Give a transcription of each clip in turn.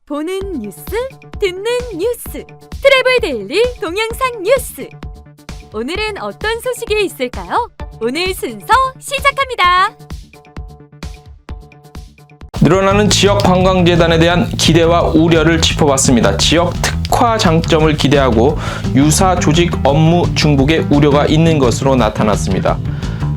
보는 뉴스, 듣는 뉴스, 트래블 데일리 동영상 뉴스. 오늘은 어떤 소식이 있을까요? 오늘 순서 시작합니다. 늘어나는 지역관광재단에 대한 기대와 우려를 짚어봤습니다. 지역 특화 장점을 기대하고 유사 조직 업무 중복의 우려가 있는 것으로 나타났습니다.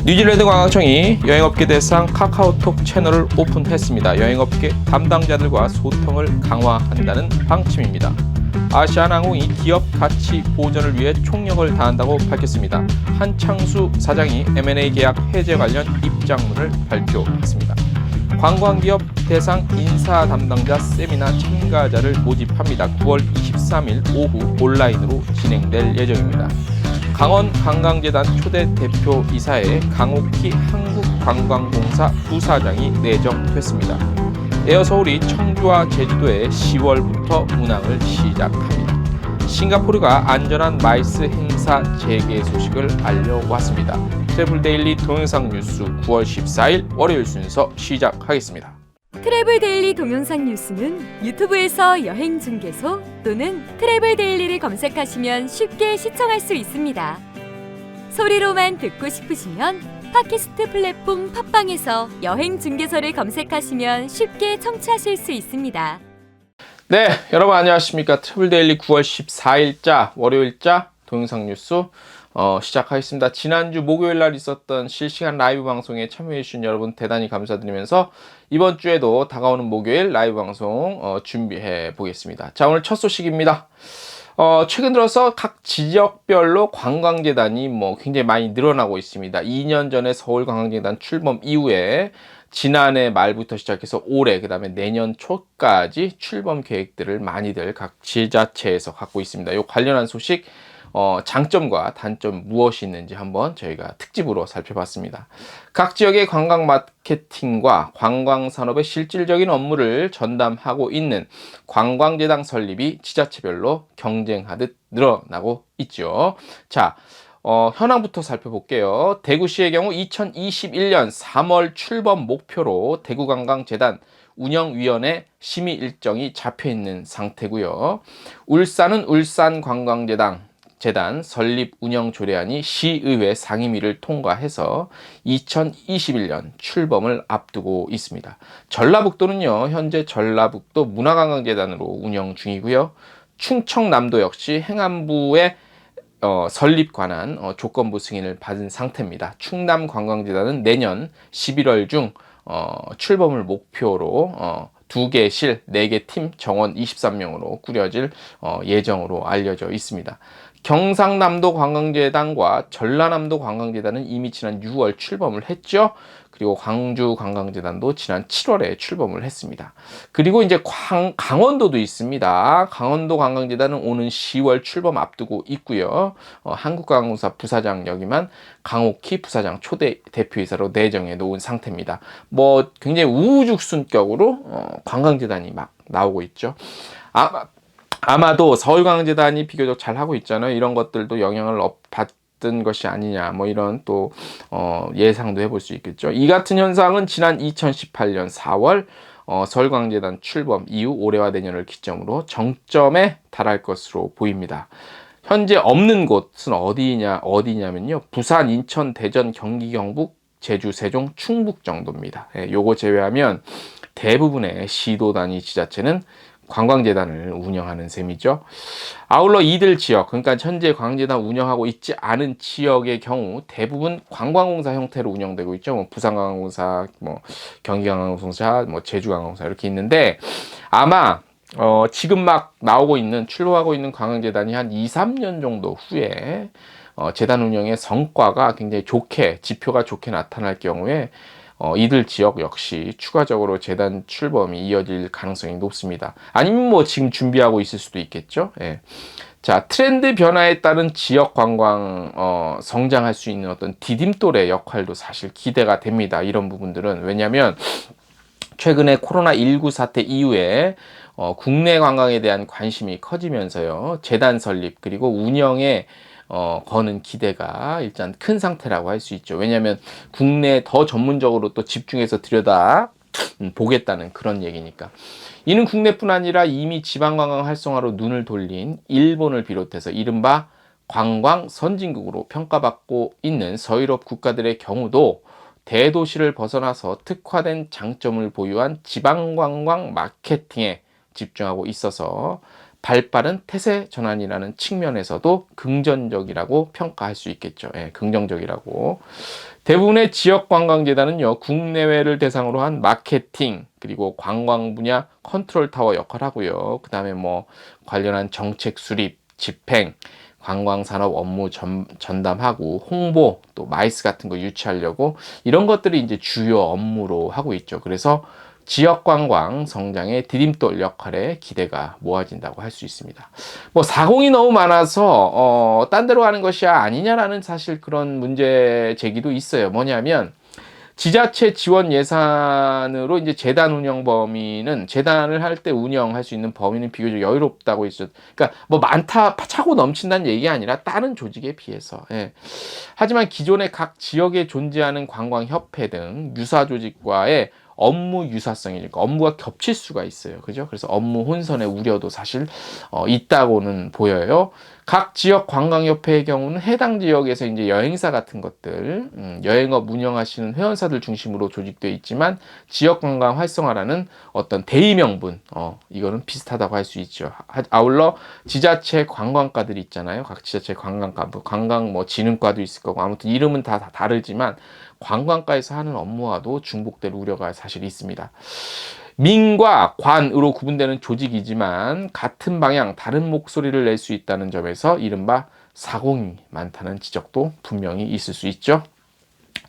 뉴질랜드 관광청이 여행업계 대상 카카오톡 채널을 오픈했습니다. 여행업계 담당자들과 소통을 강화한다는 방침입니다. 아시아나항공이 기업 가치 보전을 위해 총력을 다한다고 밝혔습니다. 한창수 사장이 M&A 계약 해제 관련 입장문을 발표했습니다. 관광기업 대상 인사 담당자 세미나 참가자를 모집합니다. 9월 23일 오후 온라인으로 진행될 예정입니다. 강원관광재단 초대 대표이사에 강옥희 한국관광공사 부사장이 내정됐습니다. 에어서울이 청주와 제주도에 10월부터 운항을 시작합니다. 싱가포르가 안전한 마이스 행사 재개 소식을 알려왔습니다. 트래블 데일리 동영상 뉴스 9월 14일 월요일 순서 시작하겠습니다. 트래블 데일리 동영상 뉴스는 유튜브에서 여행 중개소 또는 트래블 데일리를 검색하시면 쉽게 시청할 수 있습니다. 소리로만 듣고 싶으시면 팟캐스트 플랫폼 팟빵에서 여행 중개소를 검색하시면 쉽게 청취하실 수 있습니다. 네, 여러분 안녕하십니까. 트래블 데일리 9월 14일자 월요일자 동영상 뉴스 시작하겠습니다. 지난주 목요일 날 있었던 실시간 라이브 방송에 참여해주신 여러분 대단히 감사드리면서 이번 주에도 다가오는 목요일 라이브 방송 준비해 보겠습니다. 자, 오늘 첫 소식입니다. 최근 들어서 각 지역별로 관광재단이 굉장히 많이 늘어나고 있습니다. 2년 전에 서울관광재단 출범 이후에 지난해 말부터 시작해서 올해 그다음에 내년 초까지 출범 계획들을 많이들 각 지자체에서 갖고 있습니다. 이 관련한 소식 장점과 단점 무엇이 있는지 한번 저희가 특집으로 살펴봤습니다. 각 지역의 관광 마케팅과 관광 산업의 실질적인 업무를 전담하고 있는 관광재단 설립이 지자체별로 경쟁하듯 늘어나고 있죠. 자, 현황부터 살펴볼게요. 대구시의 경우 2021년 3월 출범 목표로 대구관광재단 운영위원회 심의 일정이 잡혀있는 상태고요. 울산은 울산관광재단 설립 운영 조례안이 시의회 상임위를 통과해서 2021년 출범을 앞두고 있습니다. 전라북도는요, 현재 전라북도 문화관광재단으로 운영 중이고요. 충청남도 역시 행안부의 설립 관한 조건부 승인을 받은 상태입니다. 충남관광재단은 내년 11월 중 출범을 목표로 2개 실, 4개 팀 정원 23명으로 꾸려질 예정으로 알려져 있습니다. 경상남도 관광재단과 전라남도 관광재단은 이미 지난 6월 출범을 했죠. 그리고 광주 관광재단도 지난 7월에 출범을 했습니다. 그리고 이제 강원도도 있습니다. 강원도 관광재단은 오는 10월 출범 앞두고 있고요. 한국관광공사 부사장 역임한 강옥희 부사장 초대 대표이사로 내정해 놓은 상태입니다. 굉장히 우후죽순격으로 관광재단이 막 나오고 있죠. 아마도 서울관광재단이 비교적 잘하고 있잖아요. 이런 것들도 영향을 받은 것이 아니냐, 이런 또 예상도 해볼 수 있겠죠. 이 같은 현상은 지난 2018년 4월 서울관광재단 출범 이후 올해와 내년을 기점으로 정점에 달할 것으로 보입니다. 현재 없는 곳은 어디냐면요. 부산, 인천, 대전, 경기, 경북, 제주, 세종, 충북 정도입니다. 요거 제외하면 대부분의 시도 단위 지자체는 관광재단을 운영하는 셈이죠. 아울러 이들 지역, 그러니까 현재 관광재단 운영하고 있지 않은 지역의 경우 대부분 관광공사 형태로 운영되고 있죠. 부산관광공사, 경기관광공사, 제주관광공사 이렇게 있는데 아마 지금 막 나오고 있는 출범하고 있는 관광재단이 한 2-3년 정도 후에 재단 운영의 성과가 굉장히 지표가 좋게 나타날 경우에 이들 지역 역시 추가적으로 재단 출범이 이어질 가능성이 높습니다. 아니면 지금 준비하고 있을 수도 있겠죠. 예. 자, 트렌드 변화에 따른 지역 관광 성장할 수 있는 어떤 디딤돌의 역할도 사실 기대가 됩니다. 이런 부분들은 왜냐하면 최근에 코로나19 사태 이후에 국내 관광에 대한 관심이 커지면서요. 재단 설립 그리고 운영에 거는 기대가 일단 큰 상태라고 할 수 있죠. 왜냐하면 국내에 더 전문적으로 또 집중해서 들여다 보겠다는 그런 얘기니까. 이는 국내뿐 아니라 이미 지방관광 활성화로 눈을 돌린 일본을 비롯해서 이른바 관광 선진국으로 평가받고 있는 서유럽 국가들의 경우도 대도시를 벗어나서 특화된 장점을 보유한 지방관광 마케팅에 집중하고 있어서 발빠른 태세 전환이라는 측면에서도 긍정적이라고 평가할 수 있겠죠. 예, 긍정적이라고. 대부분의 지역관광재단은요, 국내외를 대상으로 한 마케팅, 그리고 관광 분야 컨트롤 타워 역할을 하고요. 그 다음에 뭐 관련한 정책 수립, 집행, 관광산업 업무 전담하고 홍보, 또 마이스 같은 거 유치하려고 이런 것들이 이제 주요 업무로 하고 있죠. 그래서 지역관광 성장의 디딤돌 역할에 기대가 모아진다고 할 수 있습니다. 뭐 사공이 너무 많아서 딴 데로 가는 것이 아니냐라는 사실 그런 문제 제기도 있어요. 뭐냐면 지자체 지원 예산으로 이제 재단 운영 범위는 재단을 할 때 운영할 수 있는 범위는 비교적 여유롭다고 있죠. 그러니까 뭐 많다 차고 넘친다는 얘기가 아니라 다른 조직에 비해서. 예. 하지만 기존의 각 지역에 존재하는 관광협회 등 유사 조직과의 업무 유사성이니까 업무가 겹칠 수가 있어요. 그죠? 그래서 업무 혼선의 우려도 사실 있다고는 보여요. 각 지역 관광협회의 경우는 해당 지역에서 이제 여행사 같은 것들, 여행업 운영하시는 회원사들 중심으로 조직되어 있지만 지역 관광 활성화라는 어떤 대의 명분, 이거는 비슷하다고 할 수 있죠. 아울러 지자체 관광과들이 있잖아요. 각 지자체 관광과, 관광 뭐 진흥과도 있을 거고 아무튼 이름은 다 다르지만 관광과에서 하는 업무와도 중복될 우려가 사실 있습니다. 민과 관으로 구분되는 조직이지만 같은 방향 다른 목소리를 낼 수 있다는 점에서 이른바 사공이 많다는 지적도 분명히 있을 수 있죠.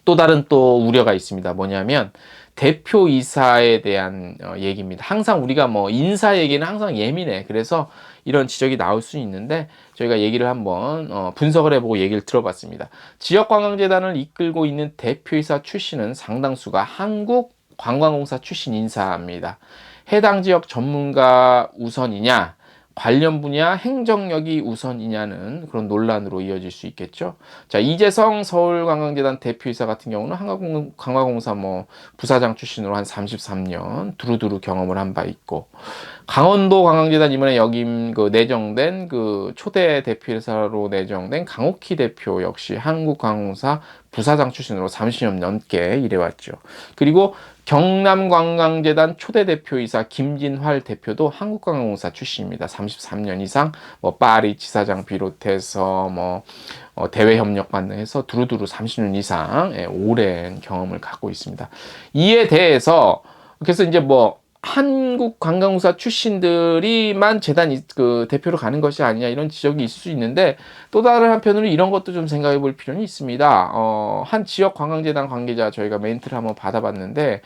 또 다른 또 우려가 있습니다. 뭐냐면 대표이사에 대한 얘기입니다. 항상 우리가 뭐 인사 얘기는 항상 예민해. 그래서 이런 지적이 나올 수 있는데 저희가 얘기를 한번 분석을 해보고 얘기를 들어봤습니다. 지역관광재단을 이끌고 있는 대표이사 출신은 상당수가 한국관광공사 출신 인사입니다. 해당 지역 전문가 우선이냐 관련 분야 행정력이 우선이냐는 그런 논란으로 이어질 수 있겠죠. 자, 이재성 서울관광재단 대표이사 같은 경우는 한국관광공사 뭐 부사장 출신으로 한 33년 두루두루 경험을 한 바 있고, 강원도 관광재단 이번에 역임 내정된 초대 대표이사로 내정된 강옥희 대표 역시 한국관광공사 부사장 출신으로 30년 넘게 일해왔죠. 그리고 경남관광재단 초대 대표이사 김진활 대표도 한국관광공사 출신입니다. 33년 이상 뭐 파리 지사장 비롯해서 대외 협력관 등해서 두루두루 30년 이상 오랜 경험을 갖고 있습니다. 이에 대해서 그래서 이제 한국관광공사 출신들이만 재단 대표로 가는 것이 아니냐 이런 지적이 있을 수 있는데, 또 다른 한편으로 이런 것도 좀 생각해 볼 필요는 있습니다. 한 지역 관광재단 관계자 저희가 멘트를 한번 받아봤는데,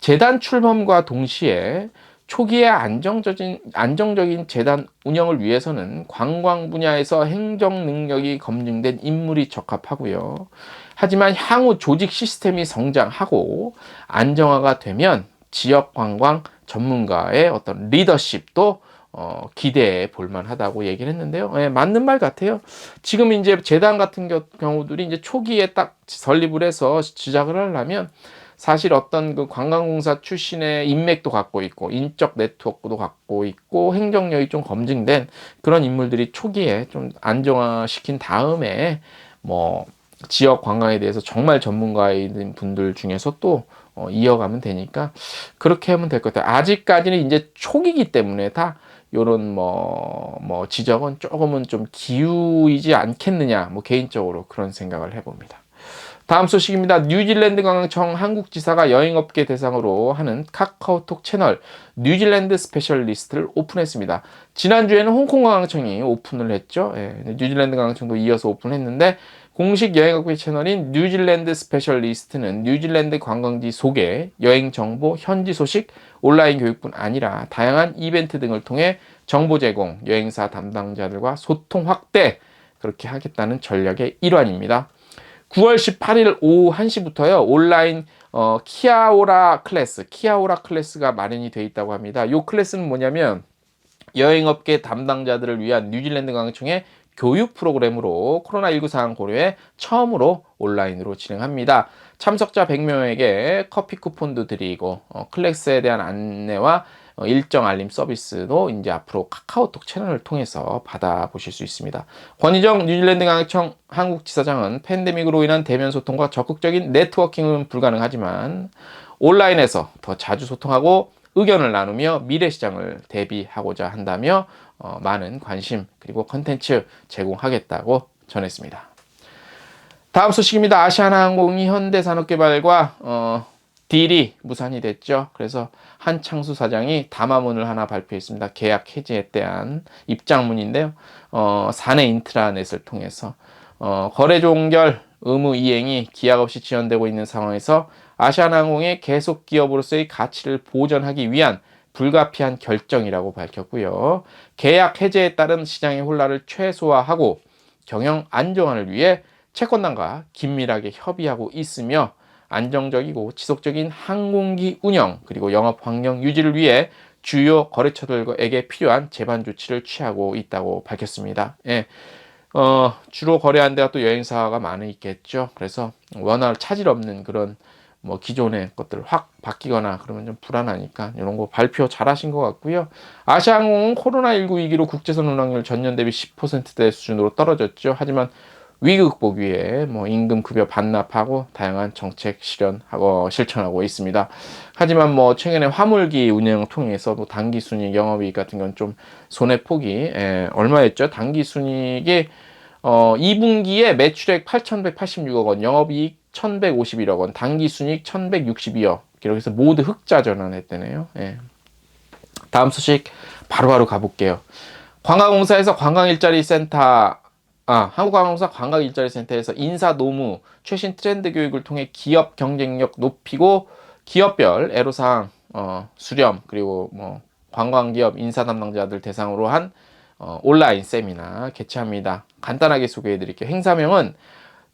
재단 출범과 동시에 초기에 안정적인 재단 운영을 위해서는 관광 분야에서 행정 능력이 검증된 인물이 적합하고요. 하지만 향후 조직 시스템이 성장하고 안정화가 되면 지역 관광 전문가의 어떤 리더십도 기대해 볼만하다고 얘기를 했는데요. 예, 맞는 말 같아요. 지금 이제 재단 같은 경우들이 이제 초기에 딱 설립을 해서 시작을 하려면 사실 어떤 관광공사 출신의 인맥도 갖고 있고 인적 네트워크도 갖고 있고 행정력이 좀 검증된 그런 인물들이 초기에 좀 안정화시킨 다음에 지역 관광에 대해서 정말 전문가인 분들 중에서 또 이어가면 되니까 그렇게 하면 될 것 같아요. 아직까지는 이제 초기이기 때문에 다 요런 지적은 조금은 좀 기우이지 않겠느냐, 개인적으로 그런 생각을 해봅니다. 다음 소식입니다. 뉴질랜드 관광청 한국지사가 여행업계 대상으로 하는 카카오톡 채널 뉴질랜드 스페셜리스트를 오픈했습니다. 지난주에는 홍콩관광청이 오픈을 했죠. 예, 뉴질랜드 관광청도 이어서 오픈했는데, 공식 여행업계 채널인 뉴질랜드 스페셜리스트는 뉴질랜드 관광지 소개, 여행 정보, 현지 소식, 온라인 교육뿐 아니라 다양한 이벤트 등을 통해 정보 제공, 여행사 담당자들과 소통 확대, 그렇게 하겠다는 전략의 일환입니다. 9월 18일 오후 1시부터요. 온라인 키아오라 클래스가 마련이 되어 있다고 합니다. 이 클래스는 뭐냐면 여행업계 담당자들을 위한 뉴질랜드 관광청의 교육 프로그램으로 코로나19 상황 고려해 처음으로 온라인으로 진행합니다. 참석자 100명에게 커피 쿠폰도 드리고 클래스에 대한 안내와 일정 알림 서비스도 이제 앞으로 카카오톡 채널을 통해서 받아보실 수 있습니다. 권희정 뉴질랜드 강의청 한국지사장은 팬데믹으로 인한 대면 소통과 적극적인 네트워킹은 불가능하지만 온라인에서 더 자주 소통하고 의견을 나누며 미래 시장을 대비하고자 한다며 많은 관심 그리고 컨텐츠 제공하겠다고 전했습니다. 다음 소식입니다. 아시아나항공이 현대산업개발과 딜이 무산이 됐죠. 그래서 한창수 사장이 담화문을 하나 발표했습니다. 계약 해지에 대한 입장문인데요. 사내 인트라넷을 통해서 거래 종결 의무 이행이 기약 없이 지연되고 있는 상황에서 아시아나항공의 계속 기업으로서의 가치를 보전하기 위한 불가피한 결정이라고 밝혔고요. 계약 해제에 따른 시장의 혼란을 최소화하고 경영 안정화를 위해 채권단과 긴밀하게 협의하고 있으며 안정적이고 지속적인 항공기 운영 그리고 영업 환경 유지를 위해 주요 거래처들에게 필요한 제반 조치를 취하고 있다고 밝혔습니다. 예. 주로 거래한 데가 또 여행사가 많이 있겠죠. 그래서 원활 차질 없는 그런 뭐 기존의 것들을 확 바뀌거나 그러면 좀 불안하니까 이런 거 발표 잘 하신 것 같고요. 아시아항공은 코로나19 위기로 국제선 운항률 전년 대비 10%대 수준으로 떨어졌죠. 하지만 위기 극복 위해 뭐 임금 급여 반납하고 다양한 정책 실천하고 있습니다. 하지만 뭐 최근에 화물기 운영을 통해서 뭐 단기 순이익 영업이익 같은 건 좀 손해 폭이 얼마였죠? 단기 순이익이 2분기에 매출액 8,186억 원, 영업이익 1,151억 원, 단기 순이익 1,162억 기록해서 모두 흑자 전환했대네요. 예. 다음 소식 바로바로 가볼게요. 관광공사에서 한국관광공사 관광일자리센터에서 인사 노무 최신 트렌드 교육을 통해 기업 경쟁력 높이고 기업별 애로사항 수렴 그리고 뭐 관광기업 인사 담당자들 대상으로 한 온라인 세미나 개최합니다. 간단하게 소개해 드릴게요. 행사명은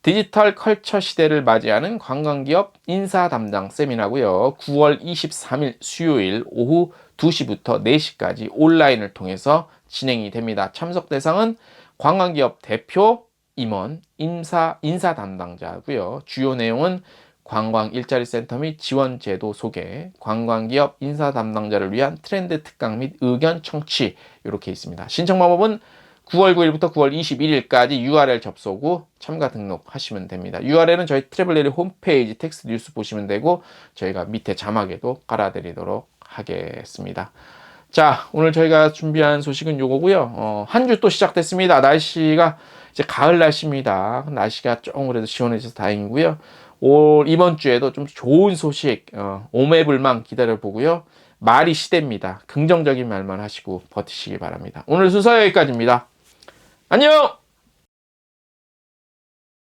디지털 컬처 시대를 맞이하는 관광기업 인사 담당 세미나고요. 9월 23일 수요일 오후 2시부터 4시까지 온라인을 통해서 진행이 됩니다. 참석 대상은 관광기업 대표, 임원, 인사 담당자고요. 주요 내용은 관광 일자리 센터 및 지원 제도 소개, 관광기업 인사 담당자를 위한 트렌드 특강 및 의견 청취 이렇게 있습니다. 신청 방법은 9월 9일부터 9월 21일까지 URL 접속 후 참가 등록하시면 됩니다. URL은 저희 트래블레리 홈페이지 텍스트 뉴스 보시면 되고 저희가 밑에 자막에도 깔아드리도록 하겠습니다. 자, 오늘 저희가 준비한 소식은 요거고요. 한 주 또 시작됐습니다. 날씨가 이제 가을 날씨입니다. 날씨가 조금 그래도 시원해져서 다행이고요. 이번 주에도 좀 좋은 소식, 오매불망 기다려보고요. 말이 시대입니다. 긍정적인 말만 하시고 버티시기 바랍니다. 오늘 순서 여기까지입니다. 안녕!